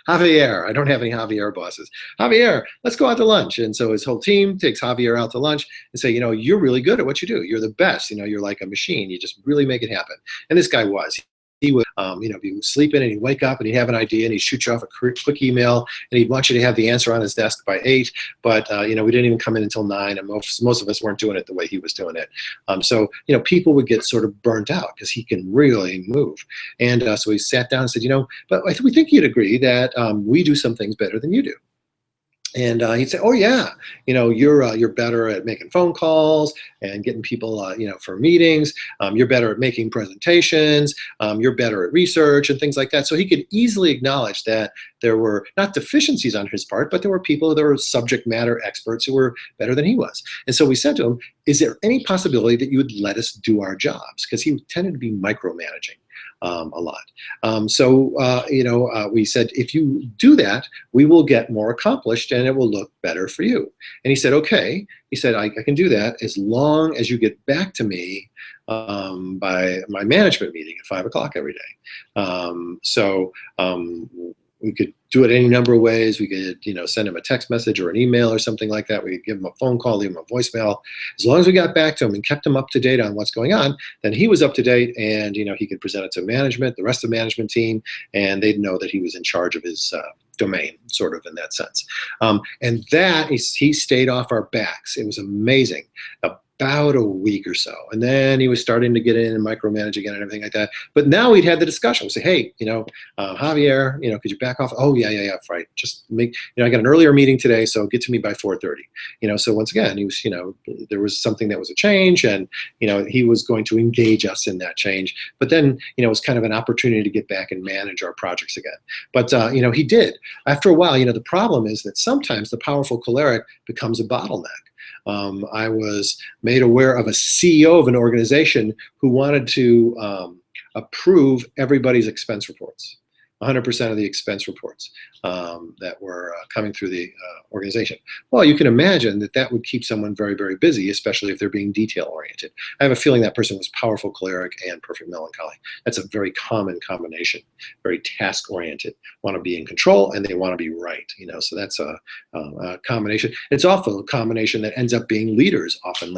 S1: Javier, I don't have any Javier bosses. Javier, let's go out to lunch. And so his whole team takes Javier out to lunch and say, you're really good at what you do. You're the best. You're like a machine. You just really make it happen. And this guy was. He would, be sleeping and he'd wake up and he'd have an idea and he'd shoot you off a quick email and he'd want you to have the answer on his desk by 8. But, we didn't even come in until 9, and most of us weren't doing it the way he was doing it. So people would get sort of burnt out because he can really move. And so he sat down and said, but we think you'd agree that we do some things better than you do. And he'd say, oh, yeah, you're better at making phone calls and getting people, for meetings. You're better at making presentations. You're better at research and things like that. So he could easily acknowledge that there were not deficiencies on his part, but there were people that were subject matter experts who were better than he was. And so we said to him, is there any possibility that you would let us do our jobs? Because he tended to be micromanaging a lot. We said, if you do that, we will get more accomplished and it will look better for you. And he said, okay. He said, I can do that as long as you get back to me by my management meeting at 5 o'clock every day. We could do it any number of ways. We could, send him a text message or an email or something like that. We could give him a phone call, leave him a voicemail. As long as we got back to him and kept him up to date on what's going on, then he was up to date, and he could present it to management, the rest of the management team, and they'd know that he was in charge of his domain, sort of in that sense. And that he stayed off our backs. It was amazing. About a week or so. And then he was starting to get in and micromanage again and everything like that. But now we'd had the discussion. We say, hey, Javier, could you back off? Oh, yeah, right. Just make, I got an earlier meeting today, so get to me by 4:30. So once again, he was, there was something that was a change, and, he was going to engage us in that change. But then, it was kind of an opportunity to get back and manage our projects again. But, he did. After a while, the problem is that sometimes the powerful choleric becomes a bottleneck. I was made aware of a CEO of an organization who wanted to approve everybody's expense reports. 100% of the expense reports that were coming through the organization. Well, you can imagine that that would keep someone very, very busy, especially if they're being detail-oriented. I have a feeling that person was powerful choleric and perfect melancholy. That's a very common combination, very task-oriented, want to be in control, and they want to be right. So that's a combination. It's also a combination that ends up being leaders often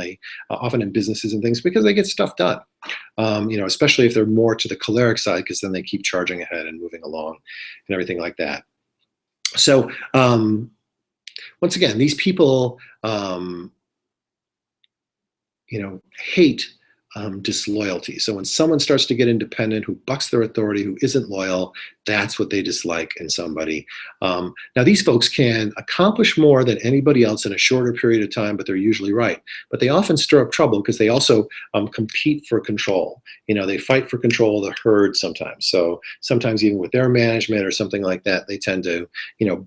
S1: in businesses and things, because they get stuff done. Especially if they're more to the choleric side, because then they keep charging ahead and moving along and everything like that. So once again, these people, hate disloyalty. So when someone starts to get independent, who bucks their authority, who isn't loyal, that's what they dislike in somebody. Now, these folks can accomplish more than anybody else in a shorter period of time, but they're usually right. But they often stir up trouble because they also compete for control. They fight for control of the herd sometimes. So sometimes even with their management or something like that, they tend to,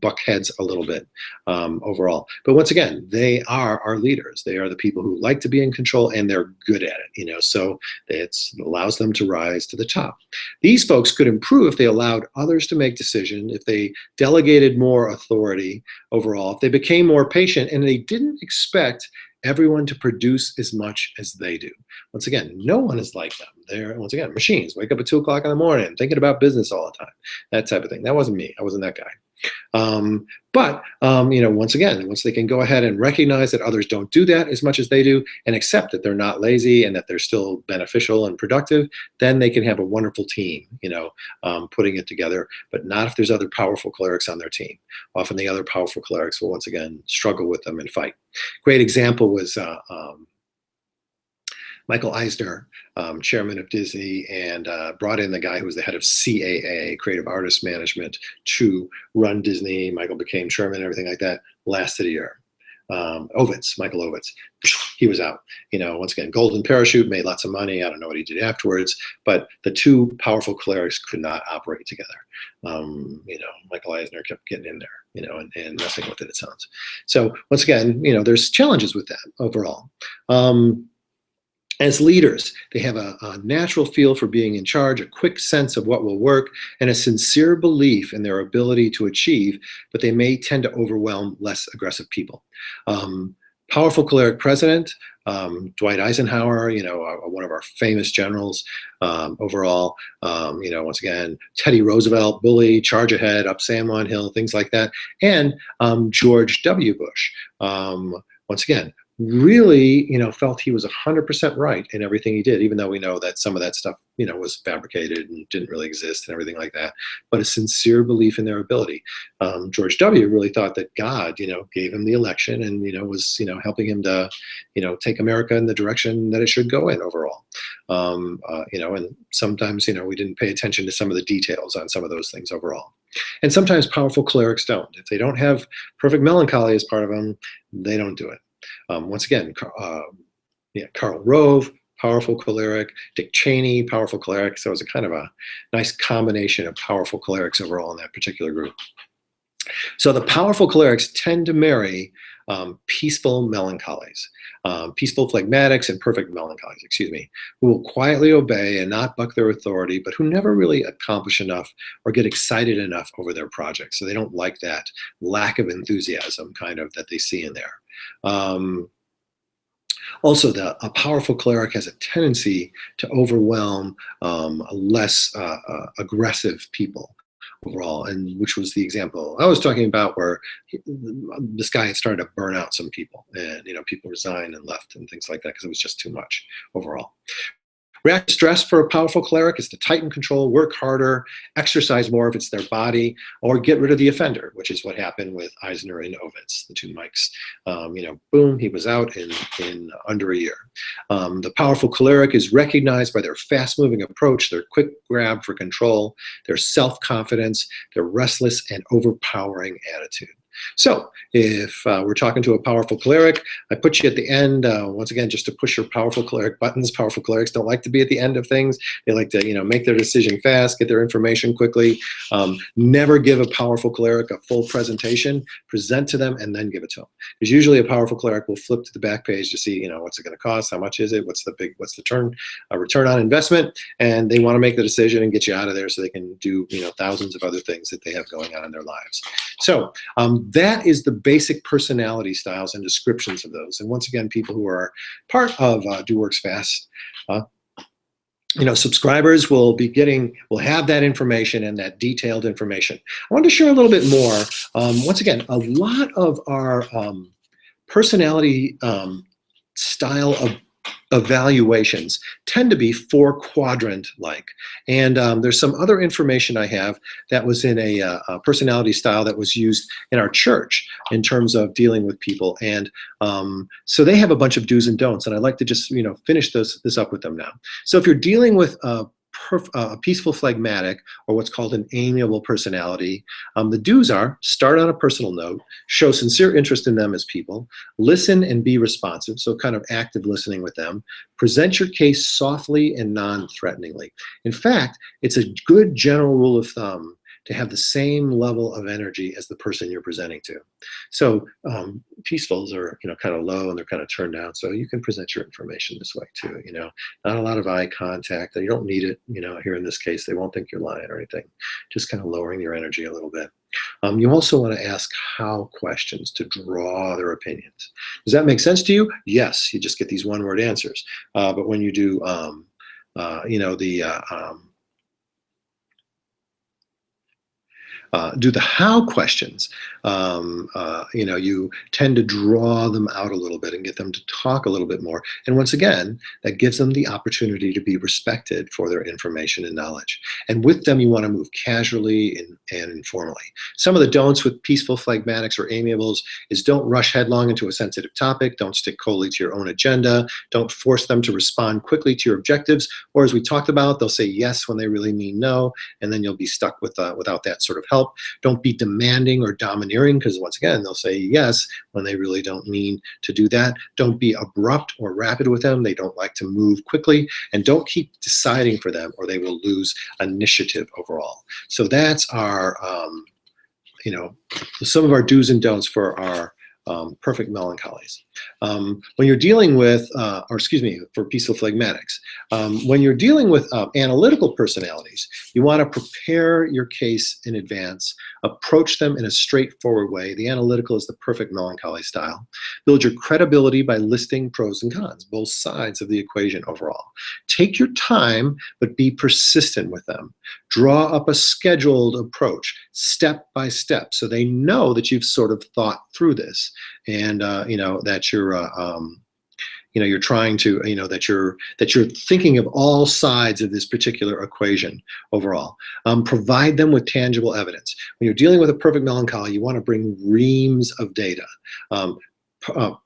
S1: buck heads a little bit overall. But once again, they are our leaders. They are the people who like to be in control, and they're good at it. So it allows them to rise to the top. These folks could improve if they allowed others to make decisions, if they delegated more authority overall, if they became more patient, and they didn't expect everyone to produce as much as they do. Once again, no one is like them. They're, once again, machines. Wake up at 2 o'clock in the morning, thinking about business all the time, that type of thing. That wasn't me. I wasn't that guy. But once again, once they can go ahead and recognize that others don't do that as much as they do, and accept that they're not lazy and that they're still beneficial and productive, then they can have a wonderful team, putting it together, but not if there's other powerful clerics on their team. Often the other powerful clerics will once again struggle with them and fight. Great example was Michael Eisner, chairman of Disney, and brought in the guy who was the head of CAA, Creative Artists Management, to run Disney. Michael became chairman and everything like that. Lasted a year. Michael Ovitz, he was out. Once again, golden parachute, made lots of money. I don't know what he did afterwards, but the two powerful clerics could not operate together. Michael Eisner kept getting in there, and messing with it, it sounds. So once again, there's challenges with that overall. As leaders, they have a natural feel for being in charge, a quick sense of what will work, and a sincere belief in their ability to achieve, but they may tend to overwhelm less aggressive people. Powerful choleric president, Dwight Eisenhower, one of our famous generals overall. Once again, Teddy Roosevelt, bully, charge ahead, up San Juan Hill, things like that. And George W. Bush, once again, really, felt he was 100% right in everything he did, even though we know that some of that stuff, was fabricated and didn't really exist and everything like that, but a sincere belief in their ability. George W. really thought that God, gave him the election and, was, helping him to, take America in the direction that it should go in overall. And sometimes, we didn't pay attention to some of the details on some of those things overall. And sometimes powerful clerics don't. If they don't have perfect melancholy as part of them, they don't do it. Once again, Karl Rove, powerful choleric, Dick Cheney, powerful choleric. So it was a kind of a nice combination of powerful cholerics overall in that particular group. So the powerful cholerics tend to marry peaceful melancholies, peaceful phlegmatics and perfect melancholies, who will quietly obey and not buck their authority, but who never really accomplish enough or get excited enough over their projects. So they don't like that lack of enthusiasm kind of that they see in there. Also, a powerful cleric has a tendency to overwhelm less aggressive people overall, and which was the example I was talking about, where this guy had started to burn out some people, and people resigned and left and things like that because it was just too much overall. Reactive stress for a powerful cleric is to tighten control, work harder, exercise more if it's their body, or get rid of the offender, which is what happened with Eisner and Ovitz, the two Mikes. Boom, he was out in under a year. The powerful cleric is recognized by their fast-moving approach, their quick grab for control, their self-confidence, their restless and overpowering attitude. So if we're talking to a powerful cleric, I put you at the end, once again, just to push your powerful cleric buttons. Powerful clerics don't like to be at the end of things. They like to, make their decision fast, get their information quickly. Never give a powerful cleric a full presentation. Present to them and then give it to them. Because usually a powerful cleric will flip to the back page to see, what's it going to cost, how much is it, what's the return on investment, and they want to make the decision and get you out of there so they can do, thousands of other things that they have going on in their lives. So that is the basic personality styles and descriptions of those. And once again, people who are part of Do Works Fast, subscribers will have that information and that detailed information. I wanted to share a little bit more. Once again, a lot of our personality style of evaluations tend to be 4-quadrant-like. And there's some other information I have that was in a personality style that was used in our church in terms of dealing with people. And so they have a bunch of do's and don'ts, and I'd like to just finish this up with them now. So if you're dealing with a peaceful phlegmatic, or what's called an amiable personality, the do's are: start on a personal note, show sincere interest in them as people, listen and be responsive, so kind of active listening with them, present your case softly and non-threateningly. In fact, it's a good general rule of thumb to have the same level of energy as the person you're presenting to. So peacefuls are, kind of low and they're kind of turned down. So you can present your information this way too, not a lot of eye contact. You don't need it, here in this case, they won't think you're lying or anything. Just kind of lowering your energy a little bit. You also want to ask how questions to draw their opinions. Does that make sense to you? Yes, you just get these one-word answers. But when you do, do the how questions, you tend to draw them out a little bit and get them to talk a little bit more. And once again, that gives them the opportunity to be respected for their information and knowledge. And with them, you want to move casually and informally. Some of the don'ts with peaceful phlegmatics or amiables is don't rush headlong into a sensitive topic, don't stick coldly to your own agenda, don't force them to respond quickly to your objectives, or as we talked about, they'll say yes when they really mean no, and then you'll be stuck with without that sort of help. Don't be demanding or domineering, because once again, they'll say yes when they really don't mean to do that. Don't be abrupt or rapid with them. They don't like to move quickly. And don't keep deciding for them, or they will lose initiative overall. So that's our, some of our do's and don'ts for our perfect melancholies. When you're dealing with, for peaceful phlegmatics, when you're dealing with analytical personalities, you want to prepare your case in advance, approach them in a straightforward way. The analytical is the perfect melancholy style. Build your credibility by listing pros and cons, both sides of the equation overall. Take your time, but be persistent with them. Draw up a scheduled approach, step by step, so they know that you've sort of thought through this, and that you're trying to, that you're thinking of all sides of this particular equation overall. Provide them with tangible evidence. When you're dealing with a perfect melancholy, you want to bring reams of data.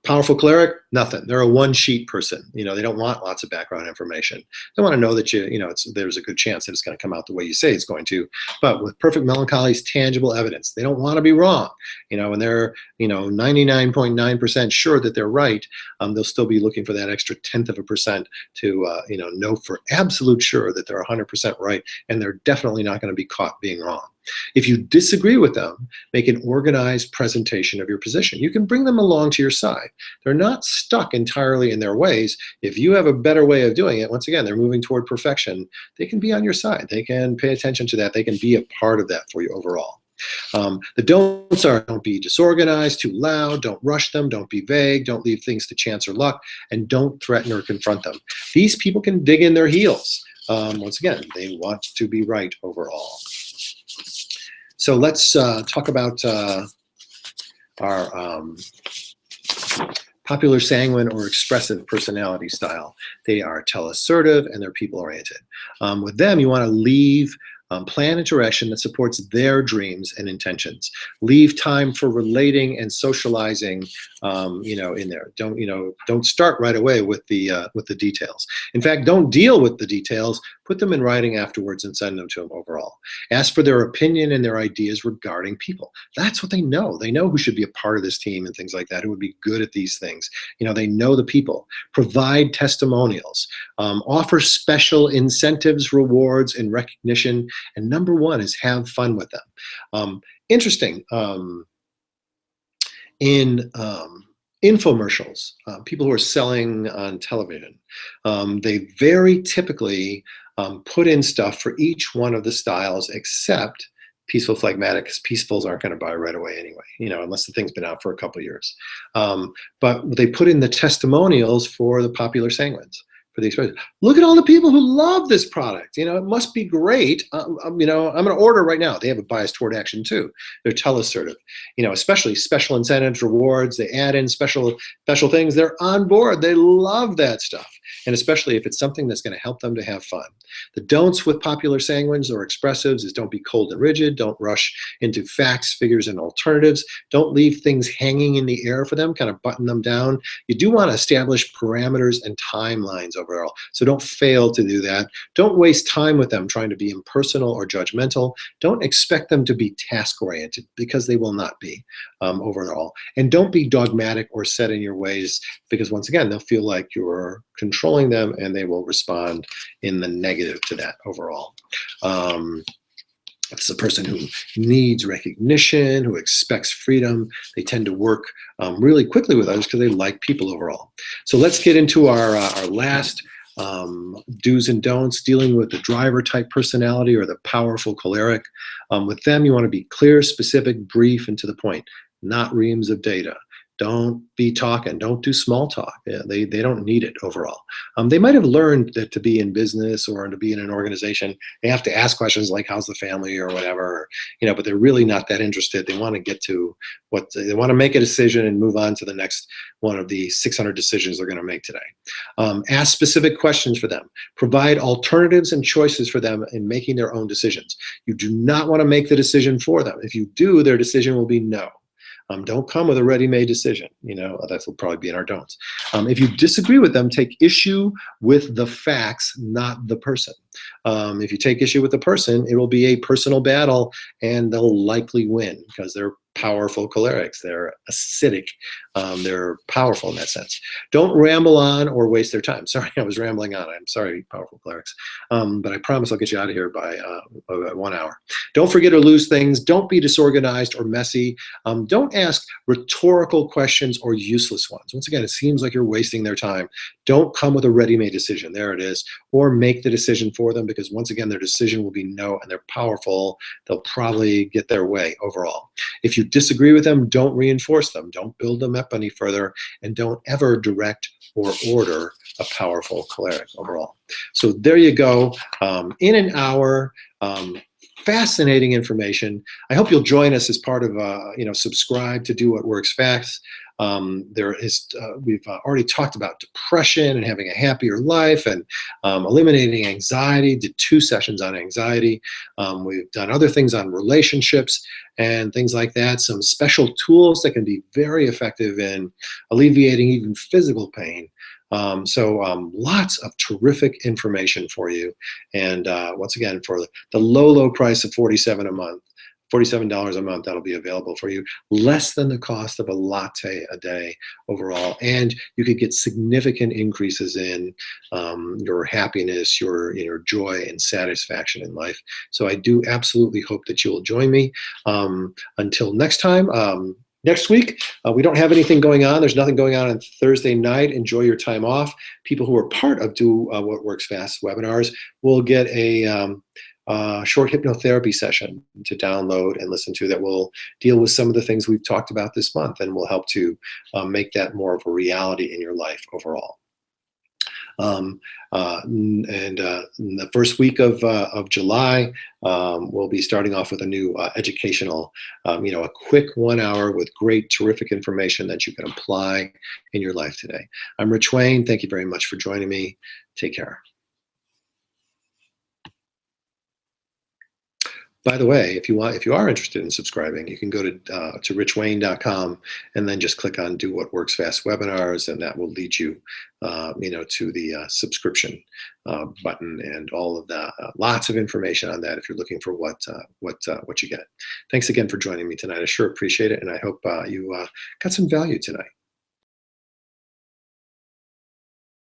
S1: Powerful cleric, nothing. They're a one-sheet person. They don't want lots of background information. They want to know that there's a good chance that it's going to come out the way you say it's going to. But with perfect melancholies, tangible evidence. They don't want to be wrong. And they're 99.9% sure that they're right. They'll still be looking for that extra 0.1% to know for absolute sure that they're 100% right, and they're definitely not going to be caught being wrong. If you disagree with them, make an organized presentation of your position. You can bring them along to your side. They're not stuck entirely in their ways. If you have a better way of doing it, once again, they're moving toward perfection, they can be on your side. They can pay attention to that. They can be a part of that for you overall. The don'ts are: don't be disorganized, too loud, don't rush them, don't be vague, don't leave things to chance or luck, and don't threaten or confront them. These people can dig in their heels. Once again, they want to be right overall. So let's talk about our popular sanguine or expressive personality style. They are telassertive and they're people-oriented. With them, you want to leave plan interaction that supports their dreams and intentions. Leave time for relating and socializing, in there. Don't start right away with the details. In fact, don't deal with the details. Put them in writing afterwards and send them to them overall. Ask for their opinion and their ideas regarding people. That's what they know. They know who should be a part of this team and things like that, who would be good at these things. They know the people. Provide testimonials. Offer special incentives, rewards, and recognition. And number one is have fun with them. Interesting. In infomercials, people who are selling on television, they very typically put in stuff for each one of the styles except peaceful phlegmatic, because peacefuls aren't going to buy right away anyway, unless the thing's been out for a couple of years. But they put in the testimonials for the popular sanguines, for the expression. Look at all the people who love this product. It must be great. I'm going to order right now. They have a bias toward action too. They're teleassertive. Especially special incentives, rewards. They add in special things. They're on board. They love that stuff. And especially if it's something that's going to help them to have fun. The don'ts with popular sanguines or expressives is don't be cold and rigid. Don't rush into facts, figures, and alternatives. Don't leave things hanging in the air for them. Kind of button them down. You do want to establish parameters and timelines overall. So don't fail to do that. Don't waste time with them trying to be impersonal or judgmental. Don't expect them to be task-oriented, because they will not be overall. And don't be dogmatic or set in your ways, because once again, they'll feel like you're controlling them and they will respond in the negative to that overall. If it's a person who needs recognition, who expects freedom, they tend to work really quickly with others because they like people overall. So let's get into our last do's and don'ts, dealing with the driver type personality or the powerful choleric. With them, you want to be clear, specific, brief, and to the point, not reams of data. Don't be talking. Don't do small talk. They don't need it overall. They might have learned that to be in business or to be in an organization, they have to ask questions like, how's the family or whatever, but they're really not that interested. They want to get to they want to make a decision and move on to the next one of the 600 decisions they're going to make today. Ask specific questions for them. Provide alternatives and choices for them in making their own decisions. You do not want to make the decision for them. If you do, their decision will be no. Don't come with a ready-made decision. That will probably be in our don'ts. If you disagree with them, take issue with the facts, not the person. If you take issue with the person, it will be a personal battle, and they'll likely win because they're powerful cholerics. They're acidic. They're powerful in that sense. Don't ramble on or waste their time. Sorry, I was rambling on. I'm sorry, powerful cholerics. But I promise I'll get you out of here by about 1 hour. Don't forget or lose things. Don't be disorganized or messy. Don't ask rhetorical questions or useless ones. Once again, it seems like you're wasting their time. Don't come with a ready-made decision. There it is. Or make the decision for them, because once again, their decision will be no, and they're powerful. They'll probably get their way overall. If you disagree with them, don't reinforce them. Don't build them up any further, and don't ever direct or order a powerful choleric overall. So there you go. In an hour, fascinating information. I hope you'll join us as part of, subscribe to Do What Works Fast. We've already talked about depression and having a happier life, and eliminating anxiety. Did 2 sessions on anxiety. We've done other things on relationships and things like that. Some special tools that can be very effective in alleviating even physical pain. So lots of terrific information for you. And once again, for the low price of $47 a month, $47 a month, that'll be available for you. Less than the cost of a latte a day overall. And you could get significant increases in your happiness, your joy and satisfaction in life. So I do absolutely hope that you will join me. Until next time. Next week, we don't have anything going on. There's nothing going on Thursday night. Enjoy your time off. People who are part of Do What Works Fast webinars will get a short hypnotherapy session to download and listen to that will deal with some of the things we've talked about this month, and will help to make that more of a reality in your life overall. In the first week of July, we'll be starting off with a new educational, a quick 1 hour with great, terrific information that you can apply in your life today. I'm Rich Wayne. Thank you very much for joining me. Take care. By the way, if you are interested in subscribing, you can go to richwayne.com and then just click on Do What Works Fast webinars, and that will lead you, to the subscription button and all of the lots of information on that if you're looking for what you get. Thanks again for joining me tonight. I sure appreciate it, and I hope you got some value tonight.